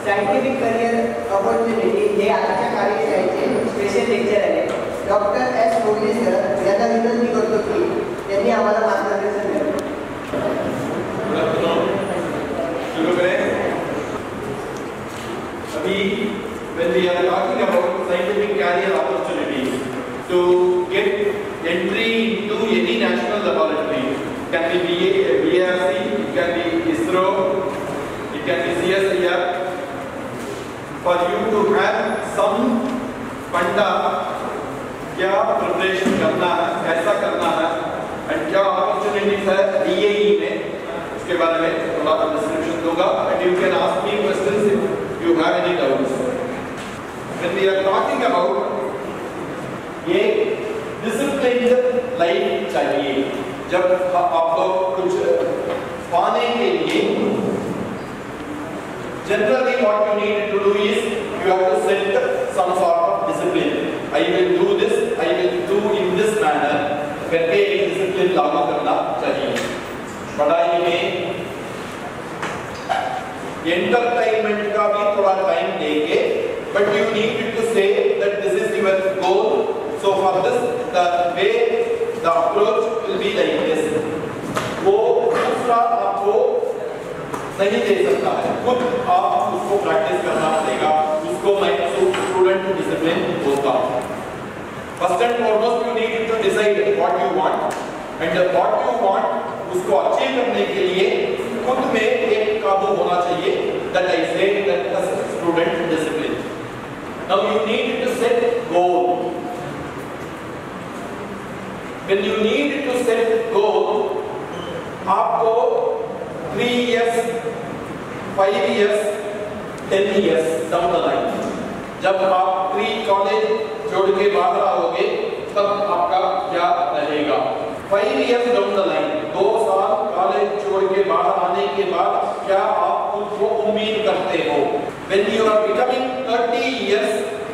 Scientific career opportunity हे आजच्या कार्यशाळेचे special lecture आहे. Doctor S Mughal-e sir यांना विनंती करतो की त्यांनी आम्हाला मार्गदर्शन द्यावे. शुरू करें. अभी when we are talking about scientific career opportunities to get entry into any national laboratory, it can be BRC, it can be ISRO, it can be CSIR. For you to have some फंडा, क्या preparation करना है, कैसा करना है, and क्या opportunities है DAE में, उसके बारे में थोड़ा डिस्क्रिप्शन दूंगा. And you can ask me questions if you have any doubts. When we are talking about ये डिसिप्लिन्ड लाइफ चाहिए. जब आप लोग कुछ पाने के लिए generally what you need to do is you have to set some sort of discipline. I will do this, I will do in this manner करके एक डिसिप्लिन लागू करना चाहिए. पढ़ाई में एंटरटेनमेंट का भी थोड़ा टाइम देके, but you need to say that this is your goal. So for this the way the approach will be like this. वो दूसरा आपको नहीं दे सकता है, खुद आप उसको प्रैक्टिस करना पड़ेगा. उसको मैं स्टूडेंट डिसिप्लिन बोलता हूँ. First and foremost you need to decide what you want, and what you want उसको अचीव करने के लिए खुद में एक काबू होना चाहिए. That I say that student discipline. Now you need to set goal. When you need to set goal, आपको 3 years, 5 years, 10 years down the line, जब आप प्री कॉलेज छोड़ के बाहर आओगे तब आपका क्या रहेगा. 5 years down the line, 2 साल कॉलेज छोड़ के बाहर आने के बाद क्या आप खुद को उम्मीद करते हो. When you are becoming 30 years,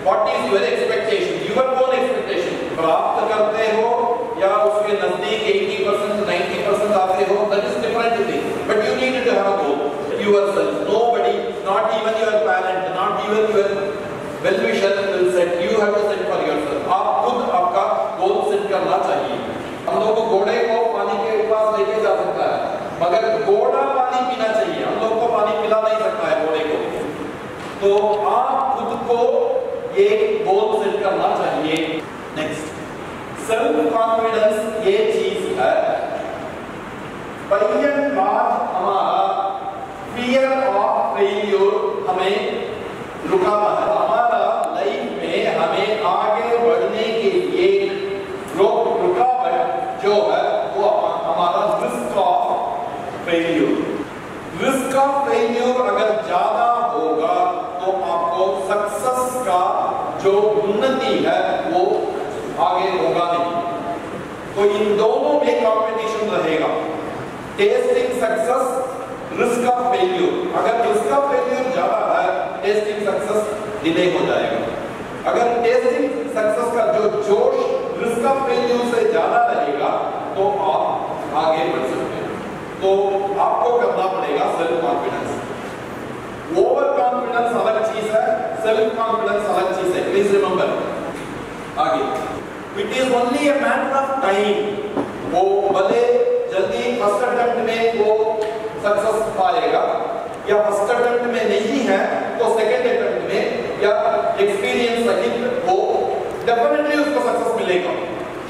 what is your expectation? Your own expectation. प्राप्त करते हो या उसके नजदीक 80%, 90% आते हो, that is different thing. But you need to have a goal. Yourself. Nobody, not even your parent, not even your well-wisher will set. You have to set for yourself. आप खुद आपका goal set करना चाहिए. हम लोग को घोड़े को पानी के पास लेके जा सकता है, मगर घोड़ा पानी पीना चाहिए. हम लोग को पानी पिला नहीं सकता है घोड़े को. तो आप खुद को एक गोल सेट करना चाहिए. नेक्स्ट, सेल्फ कॉन्फिडेंस ये चीज है. बाय बात हमारा फियर ऑफ फेल्यूर हमें रुकाता है. हमारा लाइफ में हमें आगे बढ़ने के लिए रुकावट जो है वो हमारा risk of failure. Risk of failure अगर ज्यादा होगा तो आपको सक्सेस का जो उन्नति है वो आगे होगा नहीं. तो इन दोनों में कंपटीशन रहेगा. Testing success, risk of failure. अगर रिस्क ऑफ फेल्यूर ज्यादा है, टेस्टिंग सक्सेस डिले हो जाएगा. अगर टेस्टिंग सक्सेस का जो जोश रिस्क ऑफ फेल्यूर से ज्यादा रहेगा तो आप आगे बढ़ सकते हैं. तो आपको करना पड़ेगा सेल्फ कॉन्फिडेंस. ओवर कॉन्फिडेंस अलग चीज है, सेल्फ कॉन्फिडेंस अलग चीज है. Please remember. आगे, it is only a matter of time. वो भले जल्दी फर्स्ट अटेम्प्ट में वो सक्सेस पाएगा, या फर्स्ट अटेम्प्ट में नहीं है तो सेकंड अटेम्प्ट में या एक्सपीरियंस सहित वो डेफिनेटली उसको सक्सेस मिलेगा.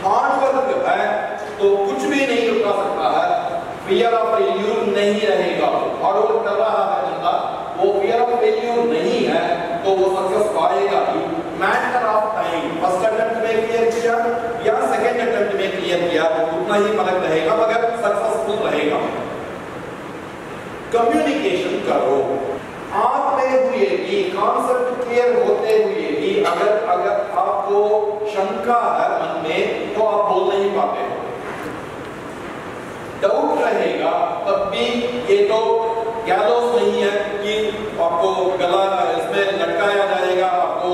हार्ड वर्क है तो कुछ भी नहीं रुका सकता है. फियर ऑफ फेल्यूर नहीं रहेगा. हार्ड वर्क कर रहा है बंदा, वो फियर ऑफ फेल्यूर नहीं है तो वो सक्सेस पाएगा ही. Matter of time. First attempt में क्लियर किया या सेकंड अटेम्प्ट में क्लियर किया, उतना ही फर्क रहेगा मगर सक्सेसफुल रहेगा. कम्युनिकेशन करो. आते हुए भी, कॉन्सेप्ट क्लियर होते हुए भी अगर आपको शंका है मन में तो आप बोल नहीं पाते हो. डाउट रहेगा तब भी ये तो गैलोस नहीं है कि आपको गला इसमें लटकाया जाएगा, आपको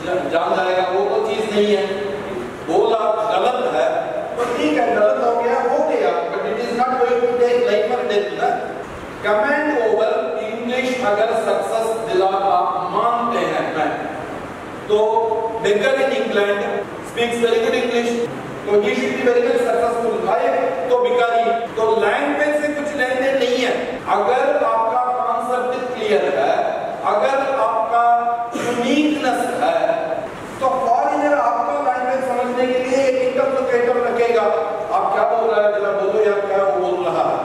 जान जाएगा. वो तो चीज नहीं है. बोला गलत है तो ठीक है, गलत हो गया, but it is not going to take life और डेथ. कमेंट ओवर इंग्लिश अगर सक्सेस जिला आप मानते हैं मैं, तो beggar in England speaks very good English, तो he should be very much successful. तो भिखारी, तो लैंग्वेज से कुछ लेन देन नहीं है। अगर आपका कॉन्सेप्ट क्लियर है, अगर आपका यूनिकनेस है, तो फॉरेनर आपका लैंग्वेज समझने के लिए एक इंटरप्रेटर रखेगा। आप क्या बोल रहा है जरा बोलो यार, क्या वो बोल रहा है।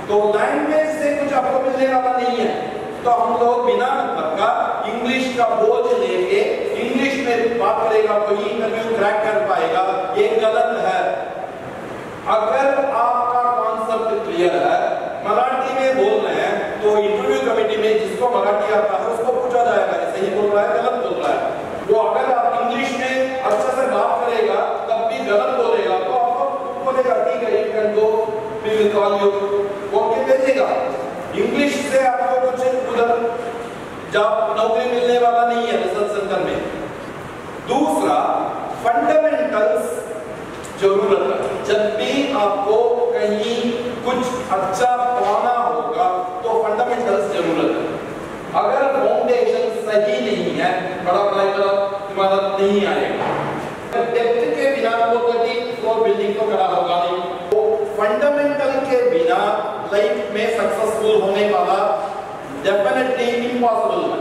तो लैंग्वेज से कुछ आपको मिलने वाला नहीं है। तो हम लोग बिना मतलब का इंग्लिश का बोझ लेके इंग्लिश में बात करेगा कोई इंटरव्यू क्रैक कर पाएगा, ये गलत है। अगर आपका कॉन्सेप्ट क्लियर है, मराठी में बोल रहे हैं, तो इंटरव्यू कमेटी में जिसको मराठी आता है उसको पूछा जाएगा सही बोल रहा है गलत बोल रहा है। वो अगर आप इंग्लिश में अच्छे से बात करेगा तब भी गलत बोलेगा, तो आपको बोलेगा ठीक है, you can go, we will call you, वो के भेजेगा। इंग्लिश से आपको कुछ उधर जॉब नौकरी मिलने वाला नहीं है रिसर्च सेंटर में। दूसरा, फंडामेंटल्स जरूरत है। जब भी आपको कहीं कुछ अच्छा पाना होगा तो फंडामेंटल्स जरूरत है। अगर फाउंडेशन सही नहीं है, बड़ा पढ़ाई का इमारत नहीं आएगा। डेप्थ के बिना वो 30 फ्लोर बिल्डिंग तो खड़ा होगा नहीं। तो फंडामेंटल के बिना लाइफ में सक्सेसफुल होने वाला डेफिनेटली इम्पॉसिबल है।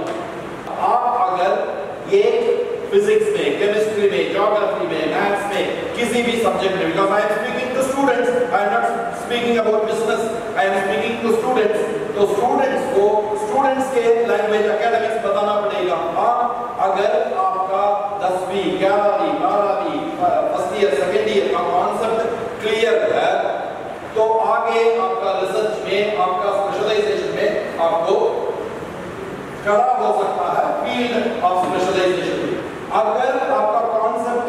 आप अगर ये फिजिक्स में, केमिस्ट्री में, ज्योग्राफी में, मैथ्स में, किसी भी सब्जेक्ट में, because I am speaking to students, I am not speaking about business, I am speaking to students. तो स्टूडेंट्स को स्टूडेंट्स के लैंग्वेज एकेडमिक्स बताना पड़ेगा। अगर आपका 10वीं, 11वीं, 12वीं, फर्स्ट ईयर, सेकेंड ईयर का कॉन्सेप्ट क्लियर है, तो आगे आपका रिसर्च में, आपका स्पेशलाइजेशन में आपको खड़ा हो सकता है फील्ड ऑफ स्पेशलाइजेशन। अगर आपका कॉन्सेप्ट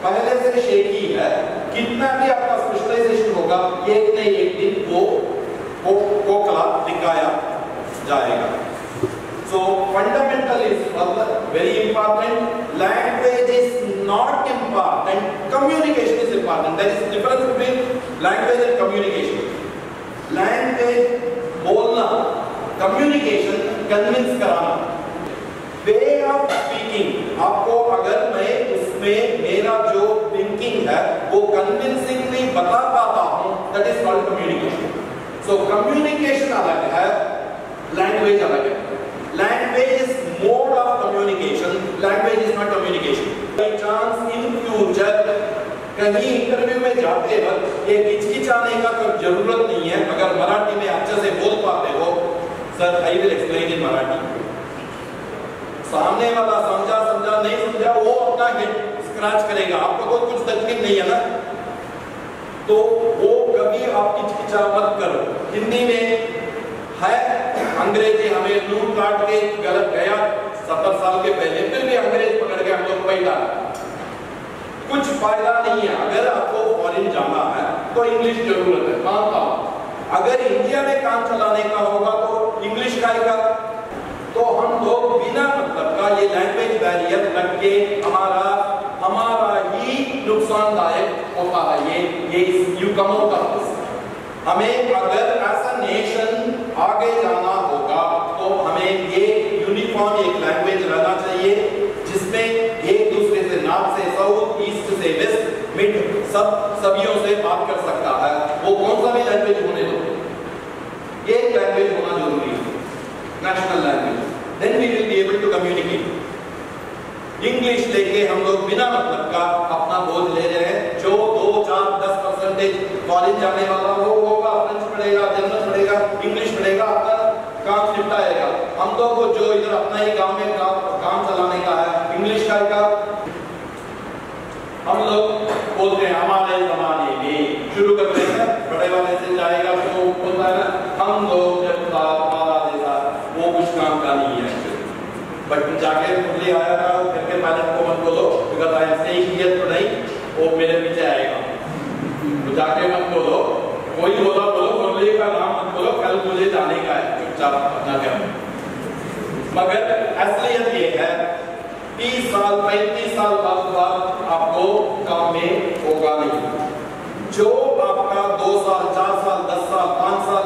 पहले से शेकी है, कितना भी आपका स्पेशलाइजेशन होगा, एक न एक दिन वो कला दिखाया जाएगा। So fundamental is very important. Language is not important. Communication is important. There is a difference between language and communication. Language बोलना, communication convince कराना, way of speaking। आपको अगर मैं उसमें मेरा जो thinking है वो convincingly बता पाता हूँ, that is called communication. So communication अलग है, language अलग है। Language is mode of communication. Language is not communication. By chance in future कहीं इंटरव्यू में जाते वक्त ये हिचकिचाने का कोई जरूरत नहीं है। अगर मराठी में अच्छे से बोल पाते हो, sir I will explain in Marathi, सामने वाला समझा नहीं समझा वो अपना हिट स्क्रैच करेगा, आपको तो कुछ तकलीफ नहीं है ना। तो वो कभी आप हिचकिचा मत करो। हिंदी में है, अंग्रेजी हमें लूट काट के गलत गया 70 साल के पहले, फिर भी अंग्रेज पकड़ के हम लोग बैठा, कुछ फायदा नहीं है। अगर आपको फॉरेन जाना है तो इंग्लिश जरूरत है, मानता हूं। अगर इंडिया में काम चलाने का होगा तो इंग्लिश का आएगा। तो हम लोग बिना मतलब का ये लैंग्वेज बैरियर लग के हमारा ही नुकसानदायक होता है। ये यू कम होता है। हमें अगर ऐसा नेशन आगे जाना होगा तो हमें ये यूनिफॉर्म एक लैंग्वेज रहना चाहिए जिसमें एक दूसरे से नॉर्थ से साउथ, ईस्ट से वेस्ट, मिड सभियों से बात कर सकता है। वो कौन सा भी लैंग्वेज होने दो, ये लैंग्वेज होना जरूरी है, national language. Then we will be able to communicate. English लेके हम लोग बिना मतलब का अपना बोझ ले रहे हैं। जो 2, 4, 10% कॉलेज जाने वाला वो होगा, फ्रेंच पढ़ेगा, जर्मन पढ़ेगा, इंग्लिश पढ़ेगा, अपना काम निपटाएगा। हम लोग को जो इधर अपना ही गांव में काम चलाने का है, इंग्लिश का हम लोग बोलते हैं हमारे जमाने में शुरू करते हैं, बड़े वाले से जाएगा तो बोलता है ना, हम लोग जब हमारा जैसा वो कुछ काम का नहीं है। बट जाके मुझे आया था, घर के पायलट को मत बोलो, because I am saying here तो नहीं, वो मेरे पीछे आएगा। तो जाके मत बोलो, कोई बोला बोलो, मुरली का नाम मत बोलो, कल मुझे जाने का है, चुपचाप अपना क्या। मगर असलियत ये है 30 साल 35 साल बाद आपको काम में होगा नहीं। जो आपका 2 साल 4 साल 10 साल 5 साल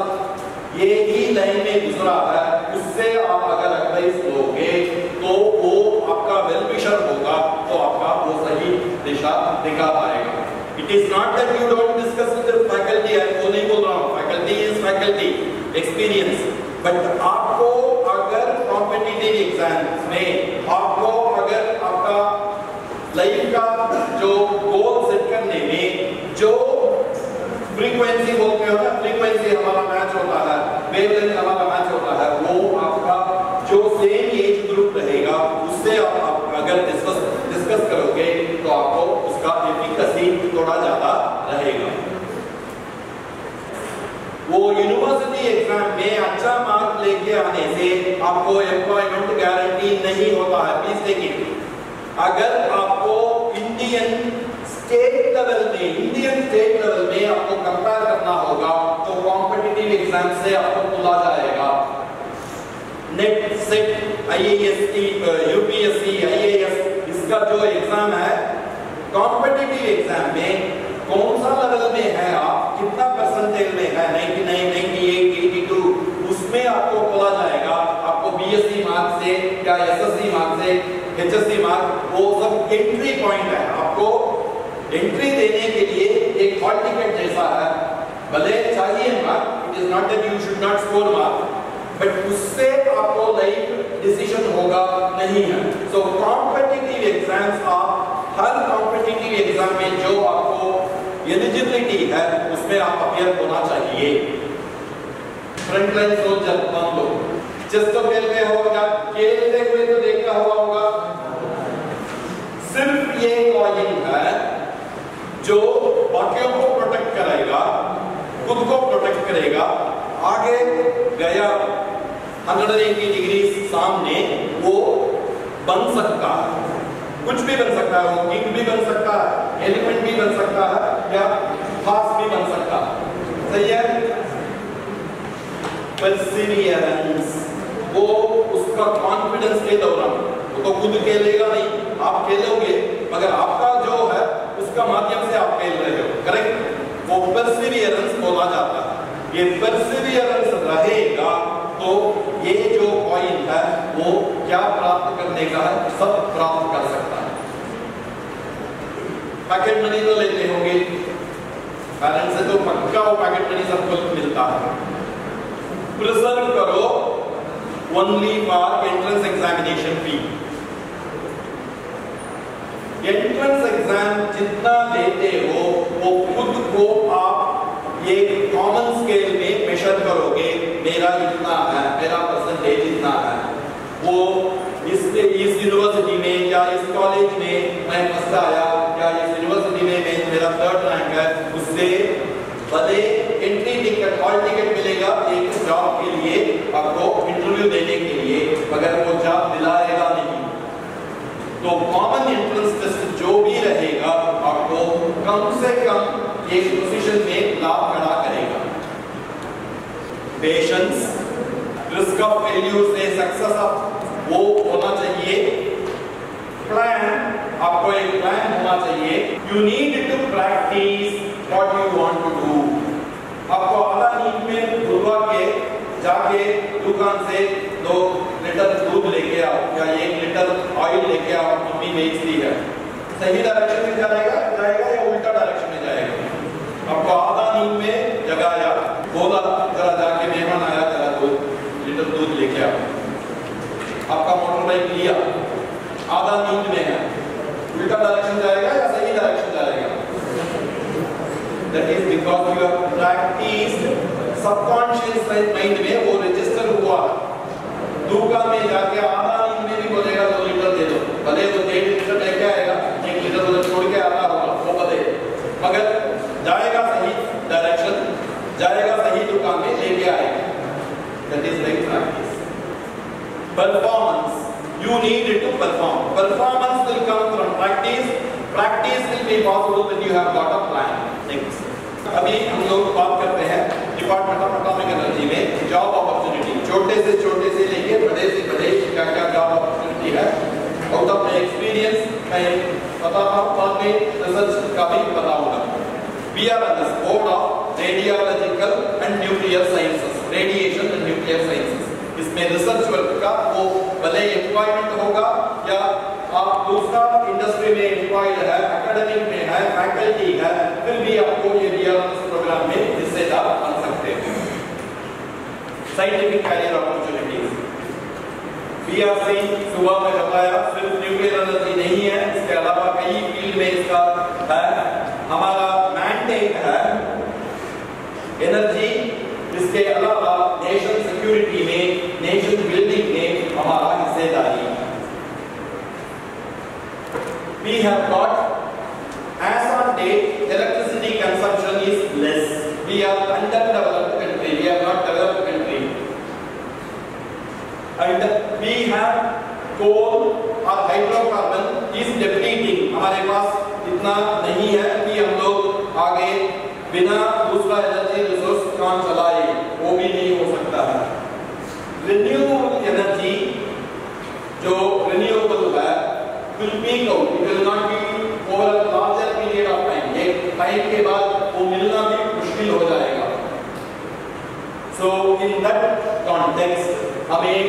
ये ही लाइन में गुजरा है, उससे आप अगर एडवाइस निकाल आएगा। It is not that you don't discuss with the faculty, वो नहीं बोल रहा हूँ, faculty is faculty, experience, but आपको अगर कॉम्पिटिटिव एग्जाम में आपको अगर आपका लाइफ का जो गोल सेट करने में जो फ्रीक्वेंसी बोलते हो ना, फ्रीक्वेंसी हमारा मैच होता है, वेवलेंथ हमारा मैच होता है, वो आपका जो सेम एज ग्रुप रहेगा उससे आप अगर डिस्कस करोगे तो आपको उसका एफिकेसी थोड़ा ज्यादा रहेगा। वो यूनिवर्सिटी एग्जाम में अच्छा मार्क लेके आने से आपको एम्प्लॉयमेंट गारंटी नहीं होता है। प्लीज देखिए, अगर आपको इंडियन स्टेट लेवल में आपको कंपेयर करना होगा तो कॉम्पिटिटिव एग्जाम से आपको बोला जाएगा net set IAS UPSC IAS, इसका जो एग्जाम है कॉम्पिटिटिव एग्जाम में कौन सा लेवल में है आप, कितना परसेंटेज में है, 99, 98, 82, उसमें आपको बोला जाएगा आपको बीएससी मार्क से या एसएससी मार्क से एचएससी मार्क, वो सब एंट्री पॉइंट है। आपको एंट्री देने के लिए एक हॉल टिकट जैसा है, भले चाहिए mark, it is not that you should not score mark, but उससे आपको लाइफ डिसीजन होगा नहीं है। सो कॉम्पिटिटिव एग्जाम्स, आप हर कॉम्पिटिटिव एग्जाम में जो आपको एलिजिबिलिटी है उसमें आप अपियर होना चाहिए। फ्रंटलाइन सोल्जर मान लो, चेस तो खेलते होगा, खेलते हुए तो देखा हुआ होगा, सिर्फ ये कॉइन है जो बाकियों को प्रोटेक्ट करेगा, खुद को प्रोटेक्ट करेगा, आगे गया 180 डिग्री सामने वो बन सकता है, कुछ भी बन सकता है, वो किंग भी बन सकता है, एलिफेंट भी बन सकता है, या हॉर्स भी बन सकता है। सही है? परसिवियरेंस, वो उसका कॉन्फिडेंस के दौरान, वो तो खुद खेलेगा नहीं, आप खेलोगे, मगर आपका जो है उसका माध्यम से आप खेल रहे हो, करेक्ट? वो परसिवियरेंस बोला जाता है। ये परसिवियरेंस रहेगा तो ये जो कॉइन है वो क्या प्राप्त करने का है, सब प्राप्त कर सकता है। पैकेट मनी तो लेते होंगे, पेरेंट्स से तो पक्का वो पैकेट मनी सबको मिलता है। प्रिजर्व करो only for entrance examination fee. Entrance exam जितना देते हो वो खुद को आप एक कॉमन स्केल में मेजर करोगे, मेरा इतना है, मेरा परसेंटेज इतना है, वो इस यूनिवर्सिटी में या इस कॉलेज में मैं फर्स्ट आया, या इस यूनिवर्सिटी में मेरा 3rd रैंक है, उससे भले एंट्री टिकट, हॉल टिकट मिलेगा एक जॉब के लिए, आपको इंटरव्यू देने के लिए, मगर वो जॉब दिलाएगा नहीं। तो कॉमन एंट्रेंस टेस्ट जो भी रहेगा आपको कम से कम एक पोजीशन में लाभ खड़ा करेगा। पेशेंस, रिस्क ऑफ फेल्यूर से सक्सेस वो होना चाहिए। प्लान, आपको एक प्लान होना चाहिए। You need to practice what you want to do. आपको आधा नींद में बुलवा के जाके दुकान से 2 लीटर दूध लेके आओ या 1 लीटर ऑयल लेके आओ, मम्मी बेचती है, सही डायरेक्शन में जाएगा या उल्टा डायरेक्शन में जाएगा? आपको आधा नींद में जगाया, बोला जरा जाके मेहमान आया, जरा 2 लीटर दूध लेके आओ, आपका मोटर बाइक लिया, आधा नींद में है, उल्टा डायरेक्शन जाएगा या सही डायरेक्शन जाएगा? That is because you have practiced, subconscious mind में वो रजिस्टर हुआ। दुकान में जाके आधा नींद में भी बोलेगा 2 लीटर दे दो, भले वो 1.5 लीटर लेके आएगा, 1 लीटर उधर छोड़ के आता होगा, वो भले, मगर जाएगा सही डायरेक्शन, जाएगा सही दुकान में लेके आएगा। That is like practice. Performance, you need to perform. Performance will come from practice. Practice will be possible when you have got a plan. Next. अभी हम लोग बात करते हैं डिपार्टमेंट ऑफ एटॉमिक एनर्जी में जॉब अपॉर्चुनिटी, छोटे से लेके बड़े से बड़े क्या क्या जॉब अपॉर्चुनिटी है। आउट ऑफ माय एक्सपीरियंस मैं बताता हूँ, बाद में रिसर्च का भी बताऊंगा। We are on the board of radiological and nuclear sciences, radiation and nuclear sciences. इसमें रिसर्च वर्क का वो भले एम्प्लॉयमेंट होगा या आप दूसरा इंडस्ट्री में एम्प्लॉयड है, एकेडमिक में है, फैकल्टी है, फिर भी आपको ये प्रोग्राम में हिस्सेदार बन सकते हैं। साइंटिफिक कैरियर अपॉर्चुनिटीज भी आपने सुबह में बताया, सिर्फ न्यूक्लियर एनर्जी नहीं है, इसके अलावा कई फील्ड में इसका है। हमारा मैंडेट है एनर्जी, इसके अलावा नेशन सिक्योरिटी में, नेशन बिल्डिंग में हमारा हिस्सेदारी। We have got as on date electricity consumption is less. We are underdeveloped country. We are not developed country. And we have coal or hydrocarbon is depleting. हमारे पास इतना नहीं है कि हम लोग आगे बिना दूसरा एनर्जी रिसोर्स काम चलाए, वो भी नहीं हो सकता है। रिन्यूएबल एनर्जी जो रिन्यूएबल है will peak out. It will not be over a larger period of time. एक टाइम के बाद वो मिलना भी मुश्किल हो जाएगा। So in that context हमें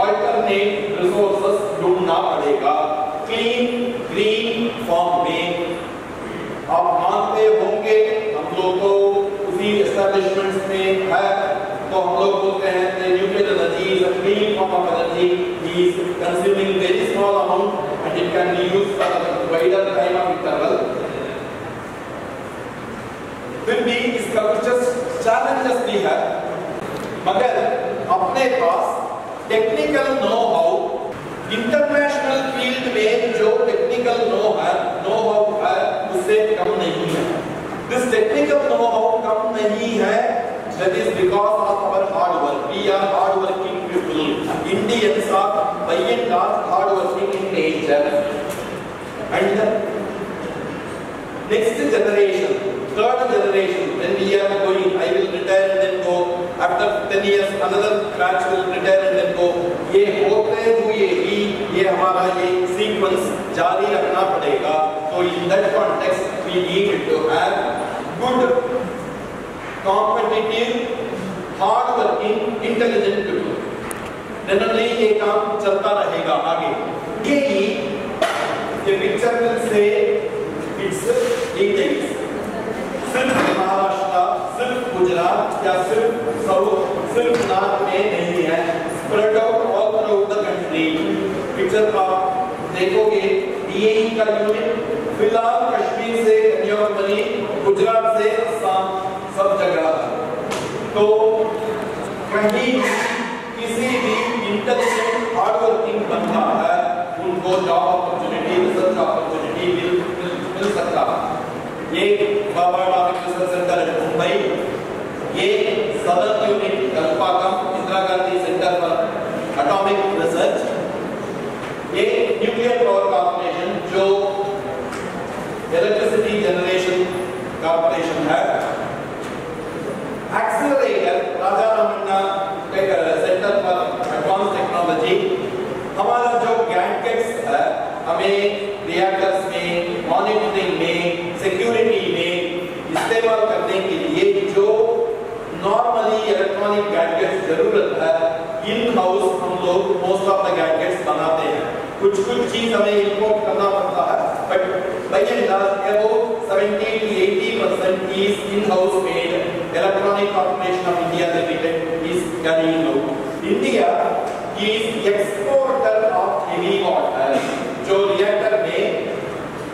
alternate resources ढूंढना पड़ेगा clean green form में। आप मानते होंगे हम लोग को उसी establishments में है, तो हम लोग बोलते हैं कि nuclear energy is a clean form of energy, is consuming very small amount and it can be used for a wider time of interval। फिर भी इसका कुछ challenges भी है, मगर अपने पास technical know how, international field में जो टेक्निकल नो हाउ है उससे कम नहीं है। This technical know how come नहीं है, that is because of our hard work. We are hard working people. Indians are by and large hard working in nature. And the next generation, third generation, when we are going, I will retire and then go. After 10 years, another batch will retire and then go. ये होते हुए ही ये हमारा ये sequence जारी रखना पड़ेगा। तो in that context, we need to have good, competitive, hard-working, intelligent people. Then only ये काम चलता रहेगा आगे। यही ये picture will say it's details. सिर्फ महाराष्ट्र, सिर्फ गुजरात या सिर्फ साउथ, सिर्फ नॉर्थ में नहीं है, spread out all throughout the country. Picture आप देखोगे DAE का यूनिट फिलहाल कश्मीर से कन्याकुमारी, गुजरात से असम, सब जगह। तो कहीं किसी भी इंटेलिजेंट हार्ड वर्किंग बंदा है, उनको जॉब अपॉर्चुनिटी, रिसर्च अपॉर्चुनिटी मिल सकता है। ये बाबा एटॉमिक रिसर्च सेंटर है मुंबई, ये southern unit Kalpakkam Indira Gandhi centre for atomic research, ये न्यूक्लियर पावर कॉर्पोरेशन जो इलेक्ट्रिसिटी जनरेशन कॉर्पोरेशन है, accelerator Raja Ramanna centre for advance technology. हमारा जो गैजेट्स है हमें रिएक्टर्स में, मॉनिटरिंग में, सिक्योरिटी में इस्तेमाल करने के लिए जो नॉर्मली इलेक्ट्रॉनिक गैजेट्स जरूरत है, इन हाउस हम लोग मोस्ट ऑफ द गैजेट्स बनाते हैं। कुछ चीज हमें इंपोर्ट करना पड़ता है, but by and large about 70 to 80% is in-house made. Electronic Corporation of India Limited is carrying out. India is exporter of heavy water. जो रिएक्टर में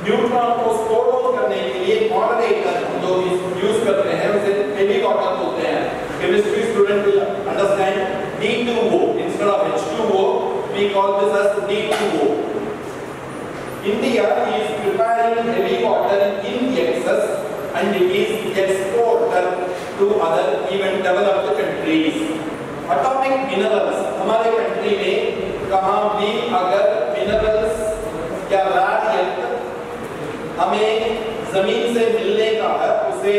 न्यूट्रॉन को स्टोर करने के लिए मॉडरेटर हम लोग यूज करते हैं, उसे हेवी वाटर बोलते हैं। Chemistry student will understand D2O instead of H2O, we call this as D2O. India is preparing heavy water in excess and is exported to other even developed countries. Atomic minerals हमारे country में कहाँ भी अगर minerals या रैडिएंट हमें जमीन से मिलने का है, उसे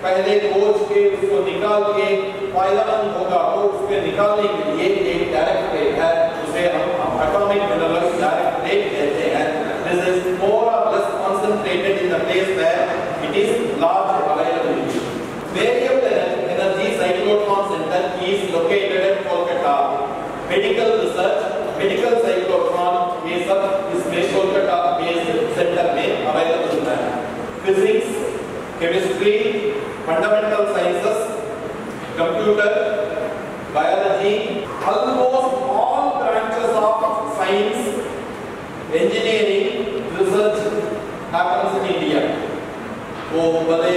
पहले खोज के उसको निकाल के फायदेमंद होगा, तो उसके निकालने के लिए एक डायरेक्ट रेट है, उसे हम एटॉमिक मिनरल्स डायरेक्ट रेट कहते हैं। This is more or less concentrated in the place where it is large availability. Variable energy cyclotron center is located at Kolkata. Medical research, medical cyclotron ये सब इसमें Kolkata based centre में available है। Physics almost all branches of science, engineering, research happens in India. वो भले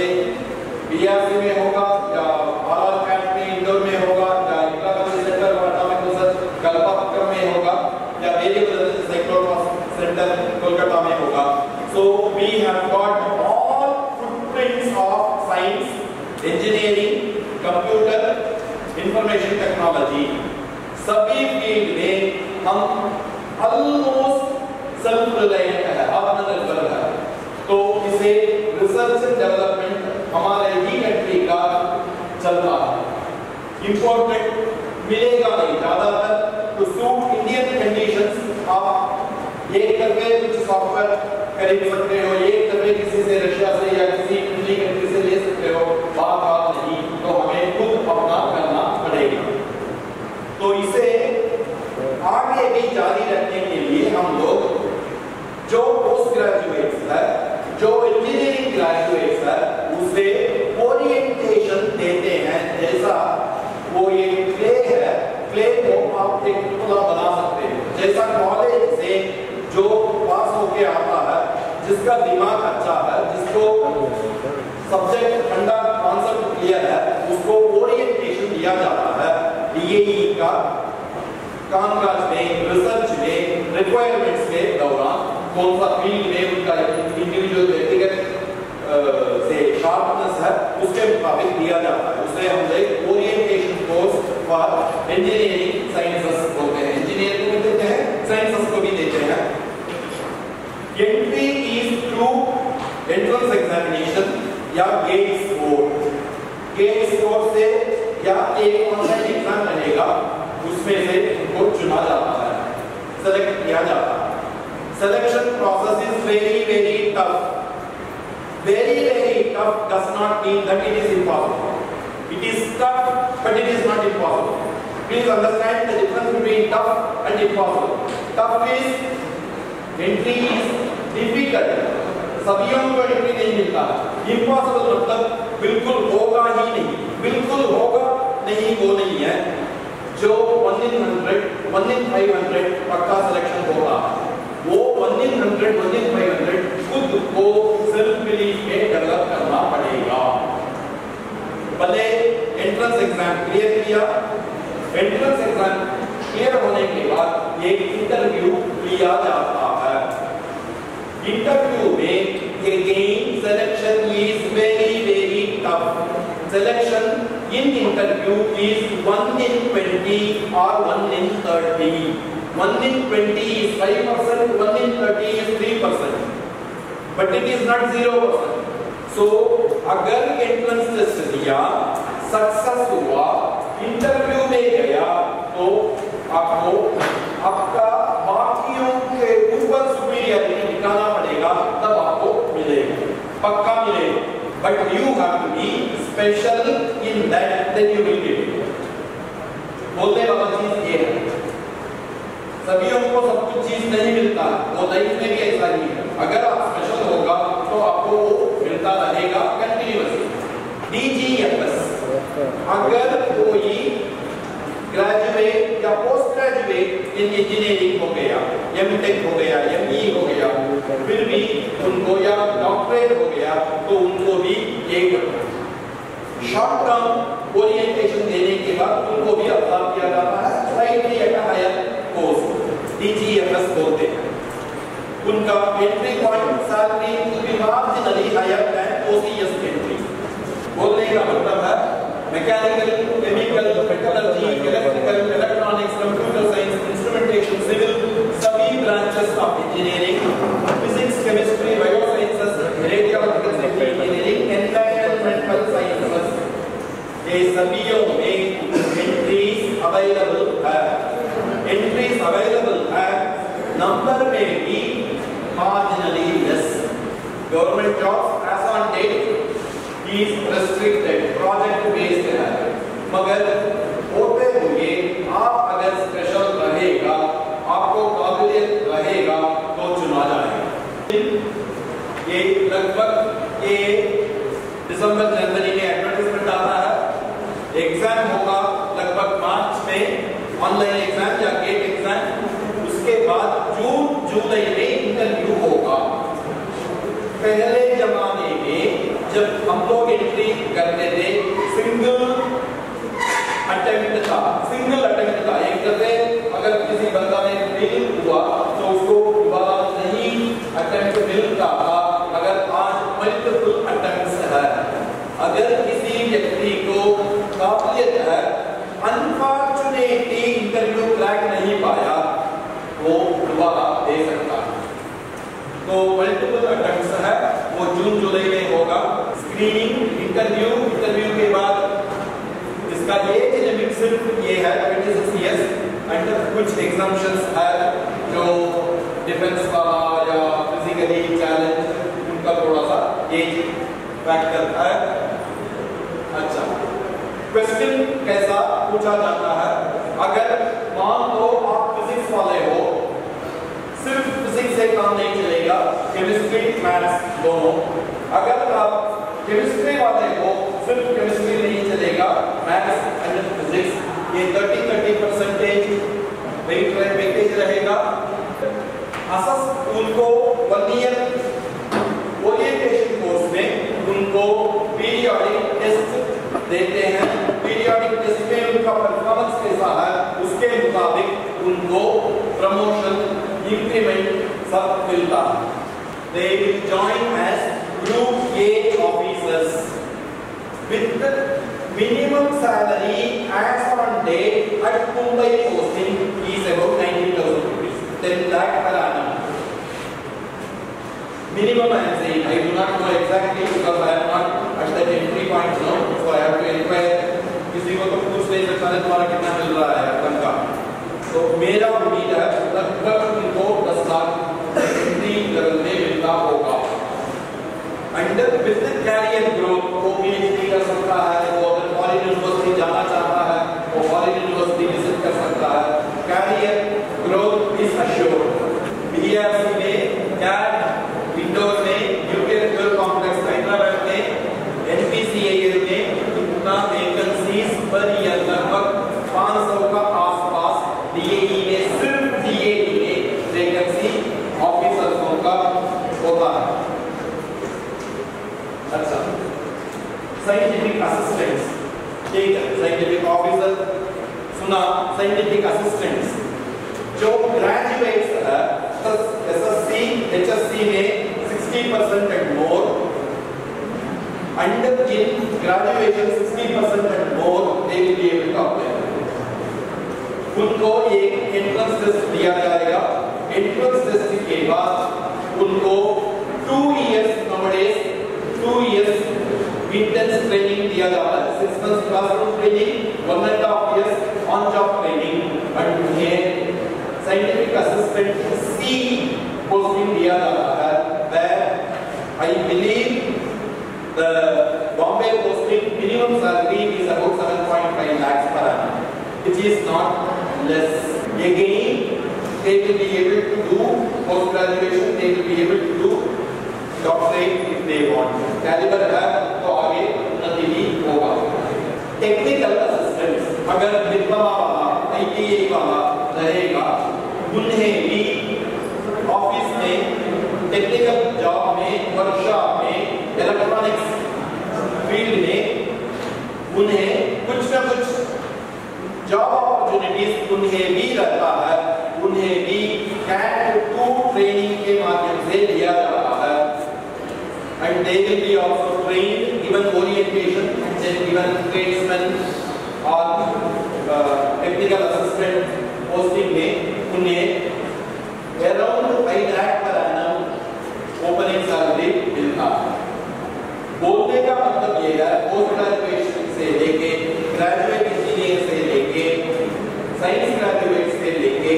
BRC में होगा या बालाघाट में इंदौर में होगा या Indira Gandhi centre for atomic research Kalpakkam में होगा या वेरिएबल साइक्लोट्रॉन सेंटर कोलकाता में होगा. So we have got all footprints of science, engineering, computer, information technology. सभी फील्ड में हम ऑलमोस्ट सेल्फ रिलायंट है, आत्मनिर्भर है. तो इसे रिसर्च एंड डेवलपमेंट हमारे ही कंट्री का चलता है. इंपोर्टेड मिलेगा नहीं ज्यादातर टू सूट इंडियन कंडीशंस. आप एक करके कुछ सॉफ्टवेयर खरीद सकते हो, एक करके किसी से रशिया से या किसी दूसरी कंट्री से ले सकते हो. बात नहीं, तो हमें खुद अपना करना पड़ेगा. तो इसे आगे भी जारी रखने के लिए हम लोग जो पोस्ट ग्रेजुएट्स है, जो इंजीनियरिंग ग्रेजुएट्स है, उसे ओरिएंटेशन देते हैं. जैसा वो ये क्ले है, क्ले को आप एक पुतला बना सकते हैं. जैसा कॉलेज से जो पास होके आता है, जिसका दिमाग अच्छा है, जिसको सब्जेक्ट फंडा कॉन्सेप्ट क्लियर है, उसको ओरिएंटेशन दिया जाता है. डीएई का कामकाज में, रिसर्च में, रिक्वायरमेंट्स के दौरान कौन सा फील्ड में उनका इंडिविजुअल व्यक्तिगत से शार्पनेस है, उसके मुताबिक दिया जाता है. उसे हम लोग orientation course for engineering sciences बोलते हैं. इंजीनियर को भी देते हैं, साइंसेस को भी देते हैं. Entry is through entrance examination या गेट स्कोर. गेट स्कोर से या एक ऑनलाइन एग्जाम रहेगा, उसमें से उनको चुना जाता है, सेलेक्ट किया जाता है. Selection process is very tough. Very tough does not mean that it is impossible. It is tough, but it is not impossible. Please understand the difference between tough and impossible. Tough is entry is difficult. सभी को entry नहीं मिलता. Impossible मतलब बिल्कुल होगा ही नहीं. बिल्कुल होगा नहीं वो नहीं है. जो 1 in 100, 1 in 500 पक्का सिलेक्शन होगा. वो 1 in 100, 1 in 500 खुद को सेल्फ बिलीफ में डेवलप करना पड़ेगा. भले एंट्रेंस एग्जाम क्लियर किया, एंट्रेंस एग्जाम क्लियर होने के बाद एक इंटरव्यू लिया जाता है. इंटरव्यू में again selection is very tough. Selection in interview is 1 in 20 or 1 in 30. 1 in 20 is 5%, 1 in 30 is 3%. But it is not 0%. So, अगर entrance test दिया, सक्सेस हुआ, इंटरव्यू में गया, तो आपको आपका बाकियों के ऊपर सुपीरियरिटी दिखाना पड़ेगा, तब आपको मिलेगा, पक्का मिलेगा. But you have to be special in that, then you will get it. बोलने वाला चीज ये है. सभी को सब कुछ चीज नहीं मिलता, वो लाइफ में भी ऐसा ही है. अगर आप स्पेशल होगा तो आपको वो मिलता रहेगा कंटिन्यूअसली. DGFS अगर कोई ग्रेजुएट या पोस्ट ग्रेजुएट इन इंजीनियरिंग हो गया, एमटेक हो गया, एमई हो गया, फिर भी उनको या डॉक्टरेट हो गया, तो उनको भी एक शॉर्ट टर्म ओरिएंटेशन देने के बाद उनको भी अप्लाई किया जाता है slightly at a higher course. DGFS बोलते हैं. उनका entry point salary will be marginally higher than OCS entry. बोलने का मतलब है mechanical, chemical, metallurgy, electrical, electronics, computer science, instrumentation, civil, सभी branches of engineering, physics, chemistry, biosciences, radiological engineering, environmental sciences, ये सभीयों में एंट्रीज अवेलेबल है. Entries available है. नंबर में भी marginally less. Government jobs as on date is restricted, project based है, मगर होते हुए आप अगर स्पेशल रहेगा, आपको काबिलियत रहेगा, तो चुना जाएगा. ये लगभग ये दिसंबर जनवरी में एडवर्टाइजमेंट आता है. एग्जाम होगा लगभग मार्च में ऑनलाइन एग्जाम या गेट एग्जाम, उसके बाद जून जुलाई में इंटरव्यू होगा। पहले जमाने में जब हम लोग एंट्री करते थे सिंगल अटेम्प्ट था, एक दफे अगर किसी बंदा में फेल हुआ तो उसको दोबारा नहीं अटेम्प्ट मिलता था। अगर आज मल्टीपल अटेम्प्ट्स है, अगर किसी व्यक्ति को काबिलियत है, अनफॉर्चुनेटली इंटरव्यू क्रैक नहीं पाया, वो दोबारा दे सकता है। तो मल्टीपल अटेम्प्ट्स है, वो जून जुलाई में होगा। स्क्रीनिंग इंटरव्यू के बाद इसका एज लिमिट सिर्फ ये है 26 इयर्स, एंड कुछ एग्जाम्पशंस है जो डिफेंस वाला या फिजिकली चैलेंज, उनका थोड़ा सा एज फैक्टर है। अच्छा, क्वेश्चन कैसा पूछा जाता है? अगर मान लो आप फिजिक्स वाले हो, सिर्फ फिजिक्स से काम नहीं चलेगा, केमिस्ट्री मैथ्स दोनों। अगर आप केमिस्ट्री वाले हो, सिर्फ केमिस्ट्री नहीं चलेगा, मैथ्स एंड फिजिक्स। ये 30% वेटेज रहेगा। उनको 1 ईयर ओरिएंटेशन कोर्स में उनको पीरियोडिक टेस्ट देते हैं। पीरियोडिक टेस्ट में उनका परफॉर्मेंस कैसा है, उसके मुताबिक उनको प्रमोशन, इंक्रीमेंट सब मिलता है। They will join as Group A officers with the minimum salary as on date at Mumbai posting is about 90,000 rupees, 10 lakh per annum. Minimum I am saying, I do not know exactly because I am not at that entry point now, so I have to inquire. किसी को तो पूछ नहीं सकता है तुम्हारा कितना मिल रहा है तनख्वाह। तो मेरा उम्मीद है लगभग उनको 10 लाख एंट्री लेवल में मिलता होगा। अंडर विद कैरियर ग्रोथ वो पीएचडी कर सकता है, वो अगर फॉरेन यूनिवर्सिटी जाना चाहता है वो फॉरेन यूनिवर्सिटी विजिट कर सकता है। Career growth is assured. BSc में कैड विंडोज में यूपीएससी कॉम्प्लेक्स हैदराबाद में एनपीसीआईएल में कितना वैकेंसीज पर ईयर लगभग 500 का आसपास डीएई में, सिर्फ डीएई में वैकेंसी ऑफिसर्सों का होता है। अच्छा, साइंटिफिक असिस्टेंट्स, ठीक है, साइंटिफिक ऑफिसर सुना, साइंटिफिक असिस्टेंट्स जो ग्रेजुएट्स है एसएससी एचएससी में 60% and more, under in graduation 60% and more they will be able to apply. उनको एक एंट्रेंस टेस्ट दिया जाएगा। एंट्रेंस टेस्ट के बाद उनको 2 years nowadays 2 years intense training दिया जाता है। 6 months classroom training, 1.5 years on job training, और उन्हें साइंटिफिक असिस्टेंट सी पोस्टिंग दिया जाता है। Where I believe the Bombay posting minimum salary is about 7.5 lakhs per annum, which is not less. Again, they will be able to do post graduation, they will be able to do doctorate if they want. Calibre है तो आगे उन्नति भी होगा। Technical assistants अगर diploma वाला, ITI वाला रहेगा, उन्हें भी ऑफिस में, टेक्निकल जॉब में, वर्कशॉप में, इलेक्ट्रॉनिक्स फील्ड में उन्हें कुछ न कुछ जॉब अपॉर्चुनिटीज उन्हें भी रहता है। उन्हें भी कैट 2 ट्रेनिंग के माध्यम से लिया जाता है। And they will be also trained, given orientation, and then given tradesmen or technical assistant posting में उन्हें around 5 lakh per annum opening salary मिलता है। बोलने का मतलब ये है, पोस्ट ग्रेजुएशन से लेके ग्रेजुएट इंजीनियर से लेके साइंस ग्रेजुएट से लेके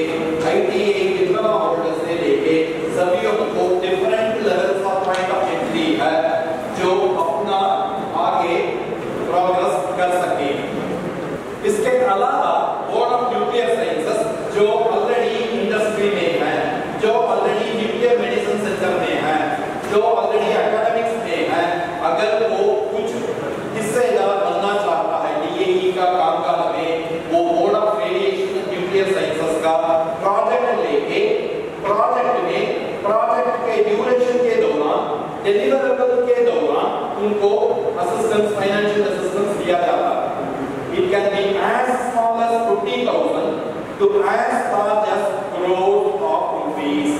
आईटीआई डिप्लोमा होल्डर से लेके सभी को different levels of point of entry है जो अपना आगे प्रोग्रेस कर सके। इसके अलावा board of nuclear sciences engineer sciences का प्रोजेक्ट लेके प्रोजेक्ट के ड्यूरेशन के दौरान, डिलीवरेबल के दौरान उनको असिस्टेंस, फाइनेंशियल असिस्टेंस दिया जाता है। It can be as small as 50,000 to as large as crores of rupees.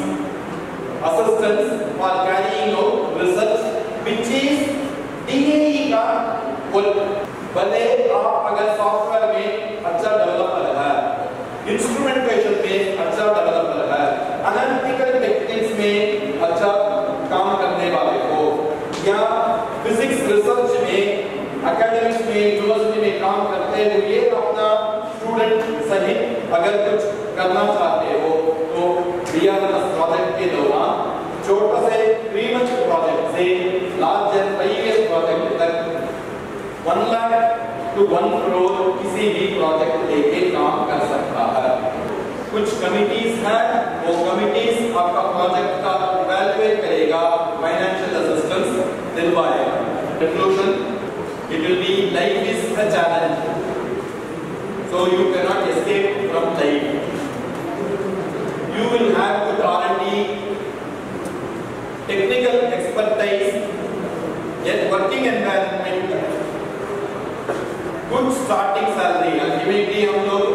Assistance for carrying out research which is DAE का कुल। भले आप अगर सॉफ्टवेयर में अच्छा डेवलपर है, इंस्ट्रूमेंटेशन में अच्छा डेवलपर है, एनालिटिकल टेक्निक्स में अच्छा काम करने वाले हो, या फिजिक्स रिसर्च में, एकेडमिक्स में, यूनिवर्सिटी में काम करते हुए अपना स्टूडेंट सहित अगर कुछ करना चाहते हो तो DRMS प्रोजेक्ट के दौरान छोटा से प्रीमच प्रोजेक्ट से लार्जर प्रीवियस प्रोजेक्ट तक 1 लाख to 1 करोड़ किसी भी प्रोजेक्ट लेके काम कर सकता है। कुछ कमिटीज हैं, वो कमिटीज आपका प्रोजेक्ट का इवैल्यूएट करेगा, फाइनेंशियल असिस्टेंस दिलवाएगा। Conclusion, it will be life is a challenge, so you cannot escape from life. You will have good R&D, technical expertise, yet working environment, good starting salary। Ultimately हम लोग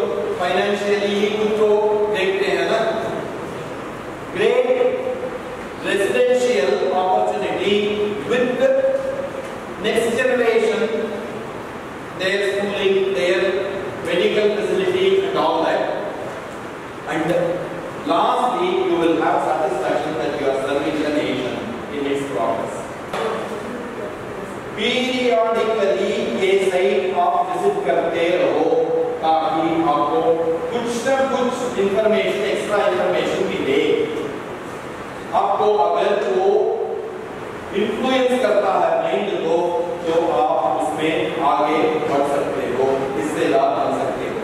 financially ही कुछ तो देखते हैं ना। Great residential opportunity with next generation, their schooling, their medical facilities and all that, and lastly you will have satisfaction that you are serving the nation in its progress. Periodically ये site आप visit करते रहो ताकि आपको कुछ न कुछ information, extra information मिले। आपको अगर वो इन्फ्लुएंस करता है माइंड को तो आप उसमें आगे बढ़ सकते हो, इससे लाभ बन सकते हो।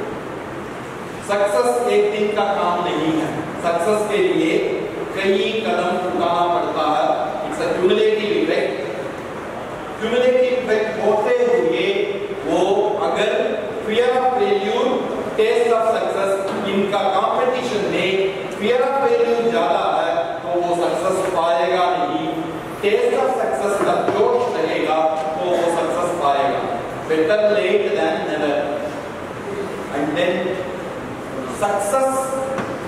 सक्सेस एक दिन का काम नहीं है, सक्सेस के लिए कई कदम उठाना पड़ता है। It's a cumulative effect. Cumulative effect होते हुए वो अगर fear of failure, test of success, इनका कंपटीशन में फियर ऑफ फेल्यूर ज्यादा है तो वो सक्सेस पाएगा नहीं। टेस्ट ऑफ सक्सेस का जोश रहेगा तो वो सक्सेस पाएगा। Better late than never. And then success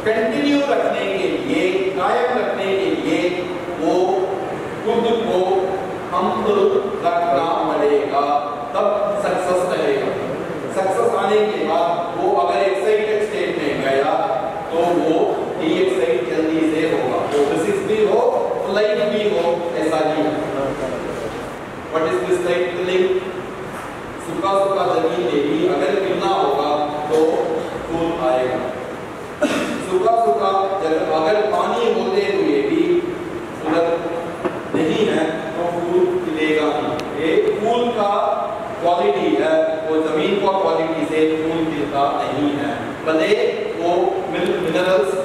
continue रखने के लिए, कायम रखने के लिए वो खुद को हम्बल रखना पड़ेगा, तब सक्सेस रहेगा। सक्सेस आने के बाद वो अगर एक्साइटेड स्टेट में गया तो वो डीएक्साइट जल्दी से होगा। तो फिजिक्स भी हो, लाइफ भी हो, ऐसा ही है। What is this life link? सूखा सूखा जमीन ले ली, अगर गिरना होगा तो फूल आएगा। सूखा सूखा अगर पानी होते हुए भी उधर नहीं है तो फूल खिलेगा नहीं। एक फूल का क्वालिटी है, वो जमीन का क्वालिटी से फूल खिलता नहीं है, भले वो मिनरल्स